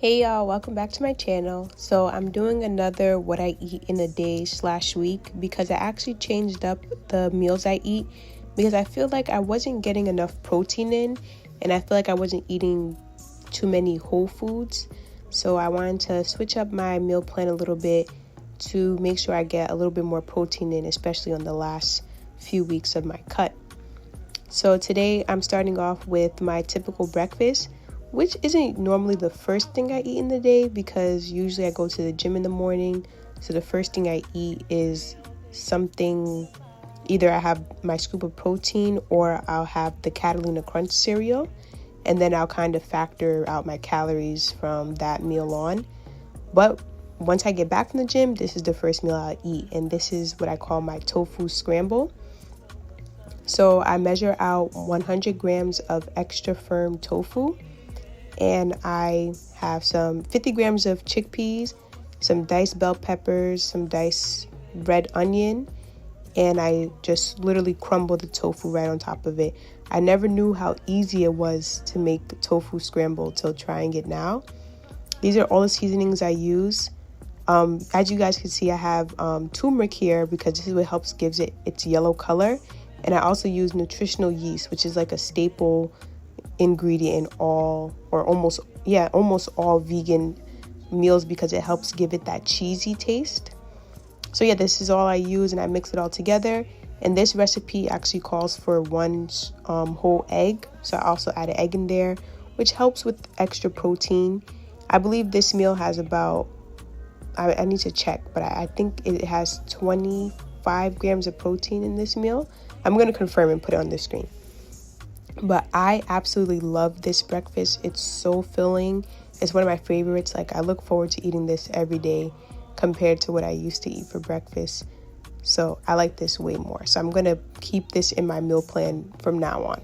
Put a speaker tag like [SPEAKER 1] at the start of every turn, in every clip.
[SPEAKER 1] Hey y'all, welcome back to my channel. So I'm doing another what I eat in a day / week because I actually changed up the meals I eat because I feel like I wasn't getting enough protein in, and I feel like I wasn't eating too many whole foods. So I wanted to switch up my meal plan a little bit to make sure I get a little bit more protein in, especially on the last few weeks of my cut. So today I'm starting off with my typical breakfast, which isn't normally the first thing I eat in the day because usually I go to the gym in the morning. So the first thing I eat is something, either I have my scoop of protein or I'll have the Catalina Crunch cereal, and then I'll kind of factor out my calories from that meal on. But once I get back from the gym, this is the first meal I'll eat, and this is what I call my tofu scramble. So I measure out 100 grams of extra firm tofu, and I have some 50 grams of chickpeas, some diced bell peppers, some diced red onion, and I just literally crumble the tofu right on top of it. I never knew how easy it was to make the tofu scramble till trying it now. These are all the seasonings I use. As you guys can see, I have turmeric here because this is what helps gives it its yellow color. And I also use nutritional yeast, which is like a staple ingredient in almost all vegan meals because it helps give it that cheesy taste. So yeah, this is all I use, and I mix it all together. And this recipe actually calls for one whole egg, so I also add an egg in there, which helps with extra protein. I believe this meal has about, I need to check, but I think it has 25 grams of protein in this meal. I'm going to confirm and put it on the screen. But I absolutely love this breakfast. It's so filling. It's one of my favorites. Like, I look forward to eating this every day compared to what I used to eat for breakfast. So I like this way more. So I'm going to keep this in my meal plan from now on.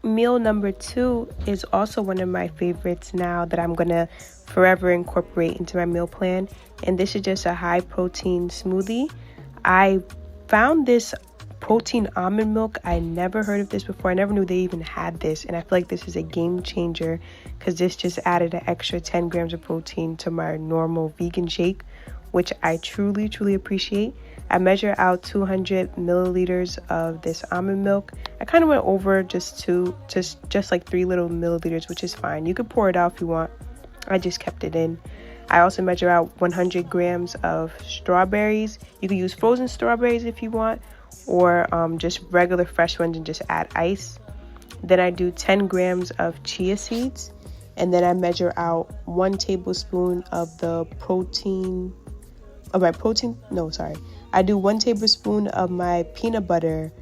[SPEAKER 1] Meal number 2 is also one of my favorites now that I'm going to forever incorporate into my meal plan. And this is just a high protein smoothie. I found this protein almond milk. I never heard of this before. I never knew they even had this. And I feel like this is a game changer because this just added an extra 10 grams of protein to my normal vegan shake, which I truly, truly appreciate. I measure out 200 milliliters of this almond milk. I kind of went over just like 3 little milliliters, which is fine. You could pour it out if you want. I just kept it in. I also measure out 100 grams of strawberries. You can use frozen strawberries if you want, or just regular fresh ones and just add ice. Then I do 10 grams of chia seeds, and then I measure out 1 tablespoon of I do 1 tablespoon of my peanut butter,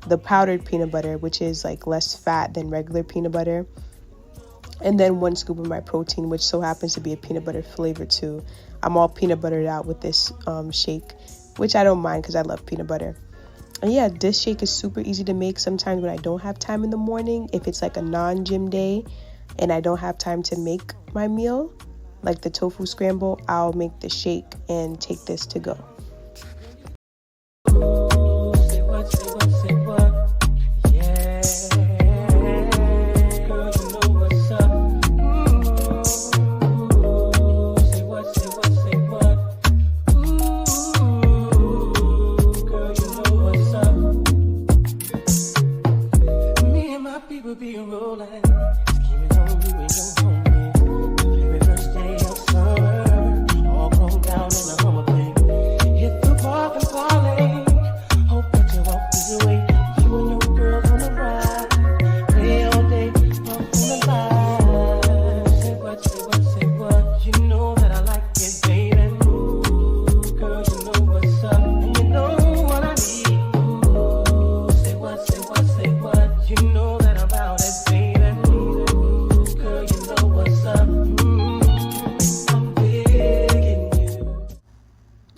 [SPEAKER 1] the powdered peanut butter, which is like less fat than regular peanut butter. And then 1 scoop of my protein, which so happens to be a peanut butter flavor too. I'm all peanut buttered out with this shake, which I don't mind because I love peanut butter. And yeah, this shake is super easy to make sometimes when I don't have time in the morning. If it's like a non-gym day and I don't have time to make my meal, like the tofu scramble, I'll make the shake and take this to go. Say what, yeah.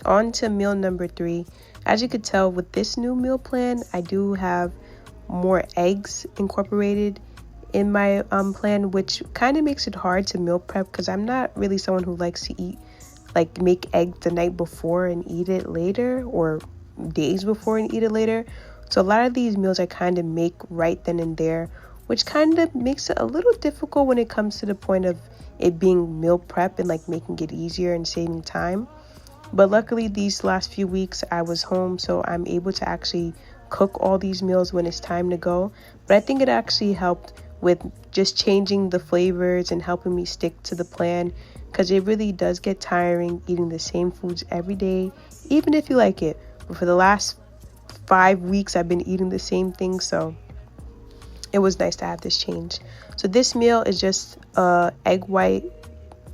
[SPEAKER 1] on to meal number 3. As you could tell with this new meal plan, I do have more eggs incorporated in my plan, which kind of makes it hard to meal prep because I'm not really someone who likes to eat, like make eggs the night before and eat it later, or days before and eat it later. So a lot of these meals I kind of make right then and there, which kind of makes it a little difficult when it comes to the point of it being meal prep and like making it easier and saving time. But luckily these last few weeks I was home, so I'm able to actually cook all these meals when it's time to go. But I think it actually helped with just changing the flavors and helping me stick to the plan, because it really does get tiring eating the same foods every day, even if you like it. But for the last 5 weeks I've been eating the same thing, so it was nice to have this change. So this meal is just egg white.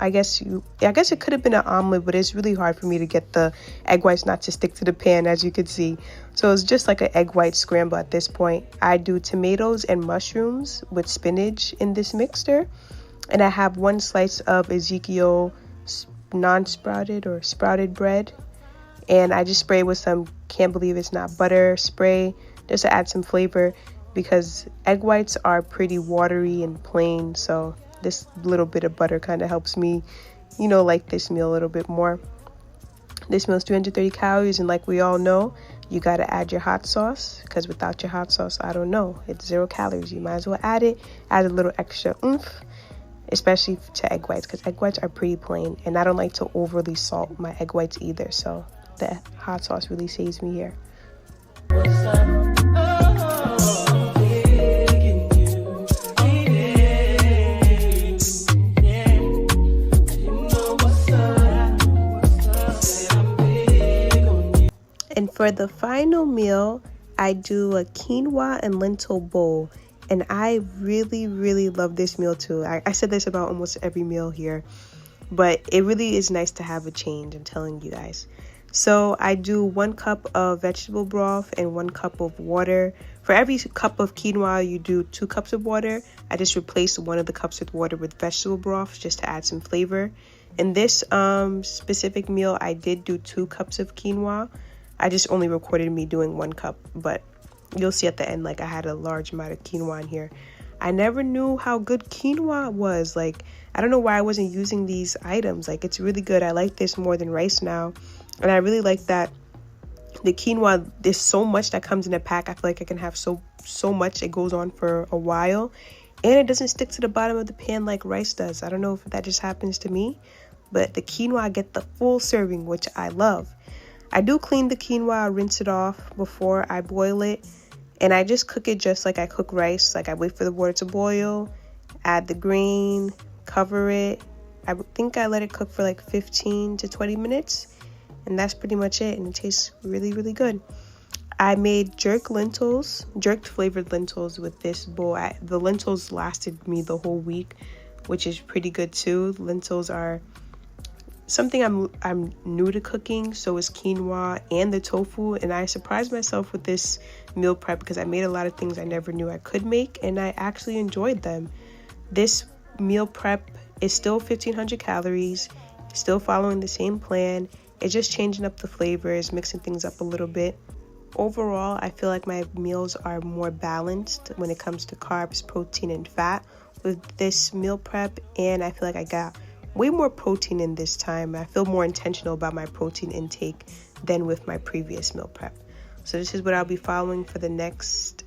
[SPEAKER 1] I guess it could have been an omelet, but it's really hard for me to get the egg whites not to stick to the pan, as you could see. So it's just like an egg white scramble at this point. I do tomatoes and mushrooms with spinach in this mixture, and I have 1 slice of Ezekiel non-sprouted or sprouted bread, and I just spray with some can't believe it's not butter spray just to add some flavor, because egg whites are pretty watery and plain, so this little bit of butter kind of helps me, like this meal a little bit more. This meal is 330 calories, and like we all know, you got to add your hot sauce, because without your hot sauce, I don't know, it's 0 calories. You might as well add a little extra oomph, especially to egg whites, because egg whites are pretty plain, and I don't like to overly salt my egg whites either, so the hot sauce really saves me here. And for the final meal, I do a quinoa and lentil bowl. And I really, really love this meal too. I said this about almost every meal here, but it really is nice to have a change, I'm telling you guys. So I do 1 cup of vegetable broth and 1 cup of water. For every cup of quinoa, you do 2 cups of water. I just replaced 1 of the cups with water with vegetable broth just to add some flavor. In this specific meal, I did do 2 cups of quinoa. I just only recorded me doing 1 cup, but you'll see at the end, like, I had a large amount of quinoa in here. I never knew how good quinoa was. Like, I don't know why I wasn't using these items. Like, it's really good. I like this more than rice now. And I really like that the quinoa, there's so much that comes in a pack. I feel like I can have so much. It goes on for a while. And it doesn't stick to the bottom of the pan like rice does. I don't know if that just happens to me. But the quinoa, I get the full serving, which I love. I do clean the quinoa, rinse it off before I boil it, and I just cook it just like I cook rice. Like, I wait for the water to boil, add the grain, cover it. I think I let it cook for like 15 to 20 minutes, and that's pretty much it, and it tastes really, really good. I made jerk flavored lentils with this bowl. The lentils lasted me the whole week, which is pretty good too. Lentils are something I'm new to cooking, so is quinoa and the tofu, and I surprised myself with this meal prep because I made a lot of things I never knew I could make, and I actually enjoyed them. This meal prep is still 1,500 calories, still following the same plan. It's just changing up the flavors, mixing things up a little bit. Overall, I feel like my meals are more balanced when it comes to carbs, protein, and fat with this meal prep, and I feel like I got way more protein in this time. I feel more intentional about my protein intake than with my previous meal prep. So this is what I'll be following for the next,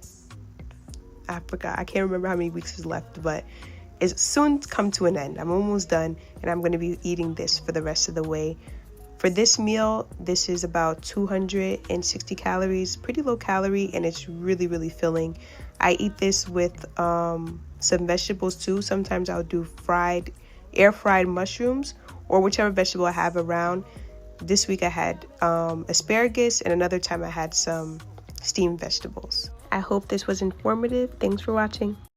[SPEAKER 1] I can't remember how many weeks is left, but it's soon come to an end. I'm almost done, and I'm going to be eating this for the rest of the way. For this meal, this is about 260 calories, pretty low calorie, and it's really, really filling. I eat this with some vegetables too. Sometimes I'll do air fried mushrooms, or whichever vegetable I have around. This week I had asparagus, and another time I had some steamed vegetables. I hope this was informative. Thanks for watching.